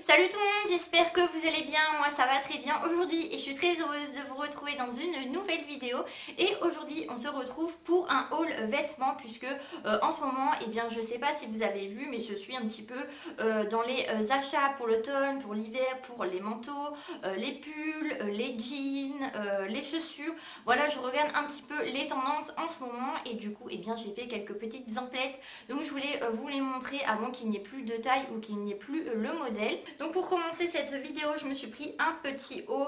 Salut tout le monde, j'espère que vous allez bien, moi ça va très bien aujourd'hui et je suis très heureuse de vous retrouver dans une nouvelle vidéo. Et aujourd'hui on se retrouve pour un haul vêtements puisque en ce moment, eh bien je sais pas si vous avez vu mais je suis un petit peu dans les achats pour l'automne, pour l'hiver, pour les manteaux, les pulls, les jeans, les chaussures. Voilà, je regarde un petit peu les tendances en ce moment et du coup eh bien j'ai fait quelques petites emplettes. Donc je voulais vous les montrer avant qu'il n'y ait plus de taille ou qu'il n'y ait plus le modèle. Donc pour commencer cette vidéo, je me suis pris un petit haut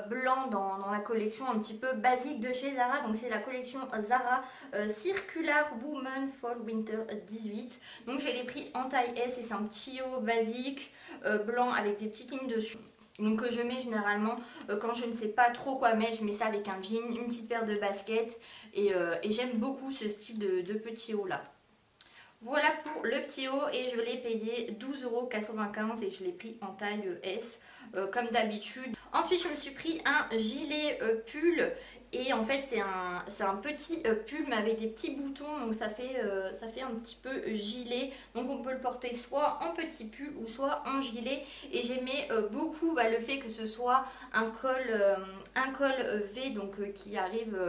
blanc dans la collection un petit peu basique de chez Zara. Donc c'est la collection Zara Circular Woman Fall Winter 18. Donc je l'ai pris en taille S et c'est un petit haut basique blanc avec des petites lignes dessus. Donc je mets généralement quand je ne sais pas trop quoi mettre, je mets ça avec un jean, une petite paire de baskets et j'aime beaucoup ce style de petit haut là. Voilà pour le petit haut et je l'ai payé 12,95 € et je l'ai pris en taille S comme d'habitude. Ensuite je me suis pris un gilet pull et en fait c'est un petit pull mais avec des petits boutons, donc ça fait un petit peu gilet. Donc on peut le porter soit en petit pull ou soit en gilet et j'aimais beaucoup le fait que ce soit un col V donc qui arrive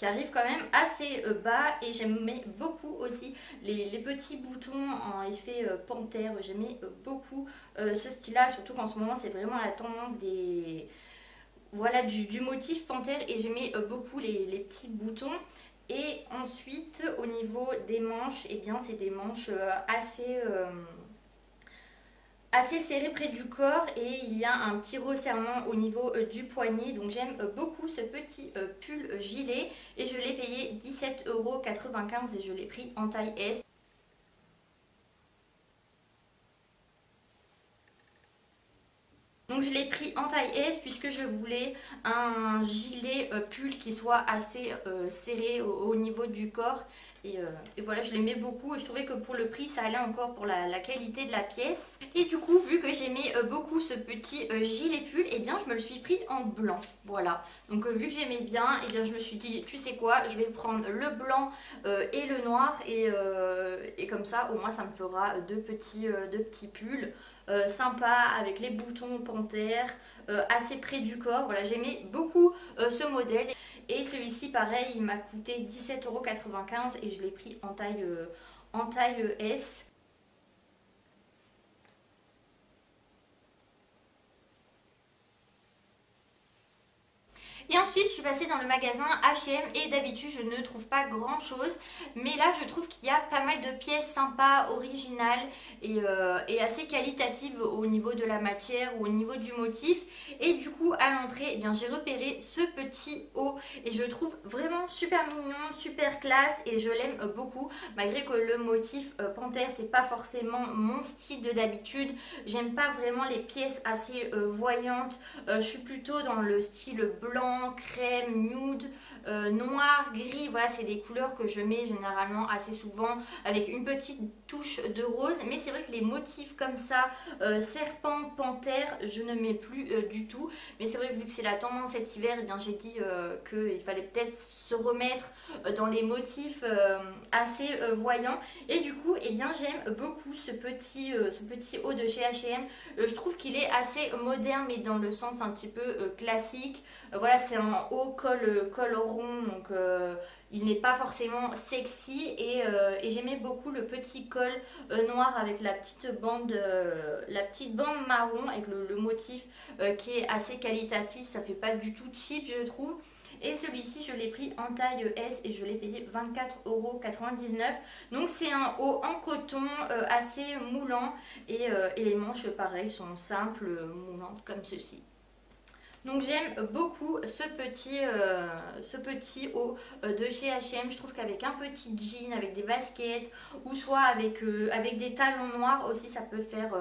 quand même assez bas, et j'aimais beaucoup aussi les petits boutons en effet panthère. J'aimais beaucoup ce style là, surtout qu'en ce moment c'est vraiment la tendance du motif panthère et j'aimais beaucoup les petits boutons. Et ensuite au niveau des manches, et bien c'est des manches assez serré près du corps et il y a un petit resserrement au niveau du poignet. Donc j'aime beaucoup ce petit pull gilet et je l'ai payé 17,95 € et je l'ai pris en taille S. Donc je l'ai pris en taille S puisque je voulais un gilet pull qui soit assez serré au niveau du corps. Et voilà, je l'aimais beaucoup et je trouvais que pour le prix ça allait encore pour la qualité de la pièce. Et du coup, vu que j'aimais beaucoup ce petit gilet pull, et bien je me le suis pris en blanc. Voilà, donc vu que j'aimais bien, et bien je me suis dit, tu sais quoi, je vais prendre le blanc et le noir et comme ça au moins ça me fera deux petits pulls sympa avec les boutons panthère assez près du corps. Voilà, j'aimais beaucoup ce modèle et celui-ci pareil il m'a coûté 17,95 € et je l'ai pris en taille S. Et ensuite je suis passée dans le magasin H&M et d'habitude je ne trouve pas grand chose, mais là je trouve qu'il y a pas mal de pièces sympas, originales et assez qualitatives au niveau de la matière ou au niveau du motif. Et du coup à l'entrée, eh bien j'ai repéré ce petit haut et je le trouve vraiment super mignon, super classe et je l'aime beaucoup, malgré que le motif panthère c'est pas forcément mon style de d'habitude. J'aime pas vraiment les pièces assez voyantes, je suis plutôt dans le style blanc, crème, nude, noir, gris. Voilà, c'est des couleurs que je mets généralement assez souvent avec une petite touche de rose. Mais c'est vrai que les motifs comme ça, serpent, panthère, je ne mets plus du tout. Mais c'est vrai que vu que c'est la tendance cet hiver, eh bien j'ai dit qu'il fallait peut-être se remettre dans les motifs assez voyants. Et du coup, eh bien j'aime beaucoup ce petit haut de chez H&M. Je trouve qu'il est assez moderne mais dans le sens un petit peu classique. Voilà, c'est un haut col rond, donc il n'est pas forcément sexy et j'aimais beaucoup le petit col noir avec la petite bande marron avec le motif qui est assez qualitatif. Ça fait pas du tout cheap je trouve. Et celui-ci je l'ai pris en taille S et je l'ai payé 24,99 €. Donc c'est un haut en coton assez moulant et les manches pareil sont simples, moulantes comme ceci. Donc j'aime beaucoup ce petit haut de chez H&M. Je trouve qu'avec un petit jean, avec des baskets ou soit avec des talons noirs aussi ça peut faire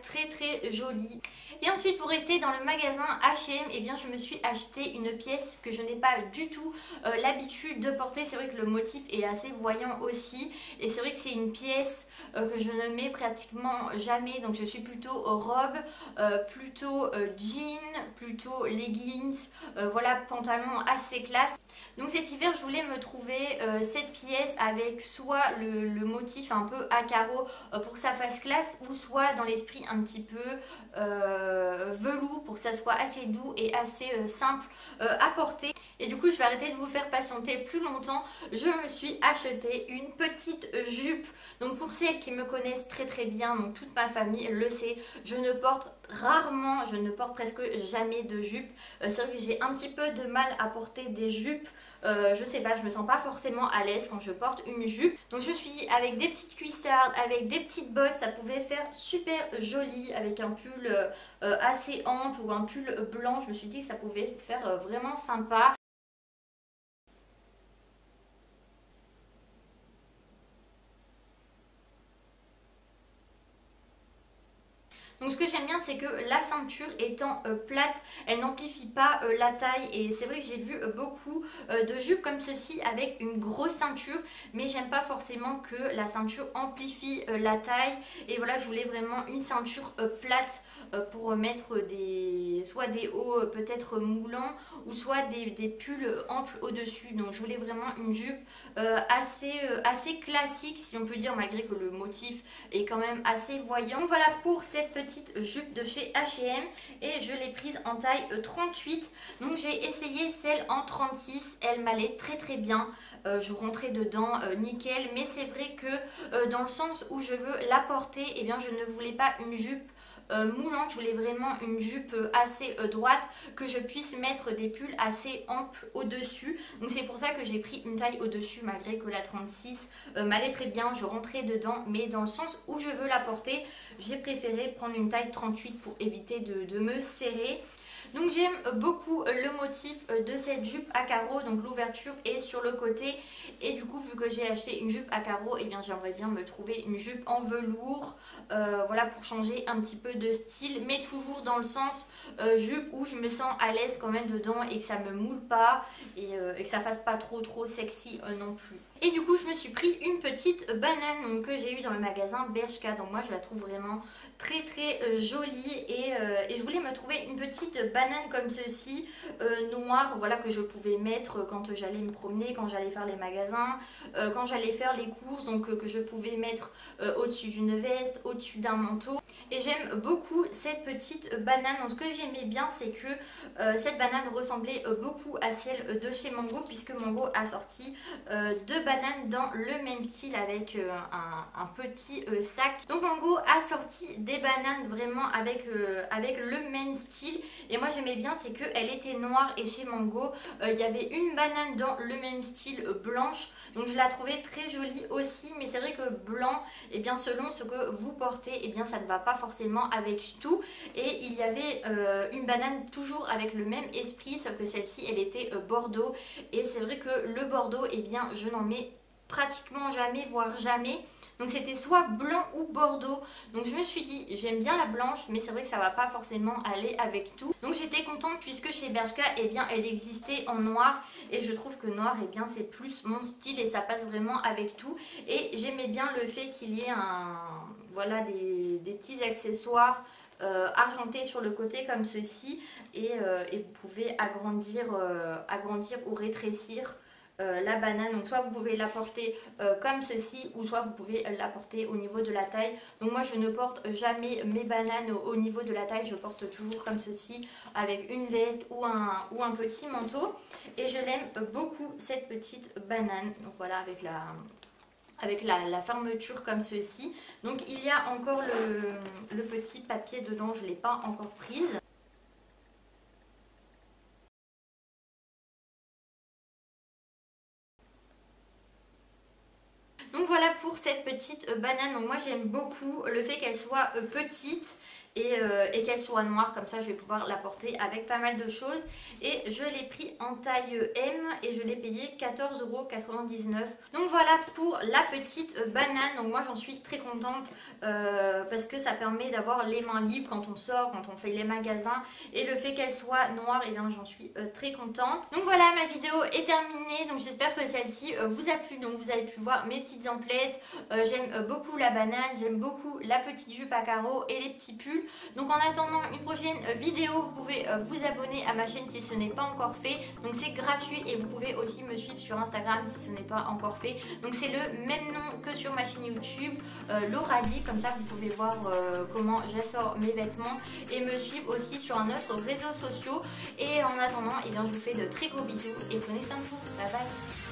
très très joli. Et ensuite pour rester dans le magasin H&M, eh bien je me suis acheté une pièce que je n'ai pas du tout l'habitude de porter. C'est vrai que le motif est assez voyant aussi et c'est vrai que c'est une pièce que je ne mets pratiquement jamais. Donc je suis plutôt robe, plutôt jean, plutôt leggings, voilà, pantalon assez classe. Donc cet hiver, je voulais me trouver cette pièce avec soit le motif un peu à carreaux pour que ça fasse classe, ou soit dans l'esprit un petit peu velours pour que ça soit assez doux et assez simple à porter. Et du coup, je vais arrêter de vous faire patienter plus longtemps. Je me suis acheté une petite jupe. Donc pour celles qui me connaissent très très bien, donc toute ma famille le sait, je ne porte rarement, je ne porte presque jamais de jupe. C'est vrai que j'ai un petit peu de mal à porter des jupes. Je sais pas, je me sens pas forcément à l'aise quand je porte une jupe. Donc je me suis dit, avec des petites cuissardes, avec des petites bottes, ça pouvait faire super joli avec un pull assez ample ou un pull blanc. Je me suis dit que ça pouvait faire vraiment sympa. Donc ce que j'aime bien, c'est que la ceinture étant plate, elle n'amplifie pas la taille. Et c'est vrai que j'ai vu beaucoup de jupes comme ceci avec une grosse ceinture, mais j'aime pas forcément que la ceinture amplifie la taille. Et voilà, je voulais vraiment une ceinture plate pour mettre soit des hauts peut-être moulants, ou soit des pulls amples au-dessus. Donc je voulais vraiment une jupe assez classique, si on peut dire, malgré que le motif est quand même assez voyant. Donc voilà pour cette petite jupe de chez H&M, et je l'ai prise en taille 38. Donc j'ai essayé celle en 36, elle m'allait très très bien. Je rentrais dedans nickel, mais c'est vrai que dans le sens où je veux la porter, eh bien je ne voulais pas une jupe moulante, je voulais vraiment une jupe assez droite, que je puisse mettre des pulls assez amples au-dessus. Donc c'est pour ça que j'ai pris une taille au-dessus, malgré que la 36 m'allait très bien, je rentrais dedans, mais dans le sens où je veux la porter, j'ai préféré prendre une taille 38 pour éviter de me serrer. Donc j'aime beaucoup le motif de cette jupe à carreaux, donc l'ouverture est sur le côté, et du coup vu que j'ai acheté une jupe à carreaux, et bien j'aimerais bien me trouver une jupe en velours, voilà, pour changer un petit peu de style, mais toujours dans le sens jupe où je me sens à l'aise quand même dedans et que ça me moule pas, et que ça fasse pas trop sexy non plus. Et du coup je me suis pris une petite banane donc, que j'ai eu dans le magasin Bershka. Donc moi je la trouve vraiment très jolie, et je voulais me trouver une petite banane comme ceci, noire, voilà, que je pouvais mettre quand j'allais me promener, quand j'allais faire les magasins, quand j'allais faire les courses, donc que je pouvais mettre au-dessus d'une veste, au-dessus d'un manteau. Et j'aime beaucoup cette petite banane. Donc ce que j'aimais bien, c'est que cette banane ressemblait beaucoup à celle de chez Mango, puisque Mango a sorti deux bananes dans le même style avec un petit sac. Donc Mango a sorti des bananes vraiment avec le même style, et moi j'aimais bien, c'est qu'elle était noire, et chez Mango il y avait une banane dans le même style blanche, donc je la trouvais très jolie aussi. Mais c'est vrai que blanc, et bien selon ce que vous portez, et bien ça ne va pas forcément avec tout. Et il y avait une banane toujours avec le même esprit, sauf que celle-ci elle était bordeaux, et c'est vrai que le bordeaux, et bien je n'en mets pratiquement jamais, voire jamais. Donc c'était soit blanc ou bordeaux. Donc je me suis dit, j'aime bien la blanche, mais c'est vrai que ça va pas forcément aller avec tout. Donc j'étais contente, puisque chez Bershka, eh bien elle existait en noir, et je trouve que noir, eh bien c'est plus mon style, et ça passe vraiment avec tout. Et j'aimais bien le fait qu'il y ait voilà, des petits accessoires argentés sur le côté comme ceci, et vous pouvez agrandir ou rétrécir la banane. Donc soit vous pouvez la porter comme ceci, ou soit vous pouvez la porter au niveau de la taille. Donc moi je ne porte jamais mes bananes au niveau de la taille, je porte toujours comme ceci, avec une veste ou un petit manteau. Et je l'aime beaucoup cette petite banane. Donc voilà, avec la fermeture comme ceci. Donc il y a encore le petit papier dedans, je ne l'ai pas encore prise. Donc voilà pour cette petite banane. Donc moi j'aime beaucoup le fait qu'elle soit petite et qu'elle soit noire, comme ça je vais pouvoir la porter avec pas mal de choses. Et je l'ai pris en taille M, et je l'ai payé 14,99 €. Donc voilà pour la petite banane. Donc moi j'en suis très contente parce que ça permet d'avoir les mains libres quand on sort, quand on fait les magasins. Et le fait qu'elle soit noire, et bien j'en suis très contente. Donc voilà, ma vidéo est terminée. Donc j'espère que celle-ci vous a plu. Donc vous avez pu voir mes petites emplettes. J'aime beaucoup la banane, j'aime beaucoup la petite jupe à carreaux et les petits pulls. Donc en attendant une prochaine vidéo, vous pouvez vous abonner à ma chaîne si ce n'est pas encore fait. Donc c'est gratuit et vous pouvez aussi me suivre sur Instagram si ce n'est pas encore fait. Donc c'est le même nom que sur ma chaîne YouTube, Laura Lee, comme ça vous pouvez voir comment j'assort mes vêtements et me suivre aussi sur un autre réseau social. Et en attendant, eh bien, je vous fais de très gros bisous et prenez soin de vous. Bye bye.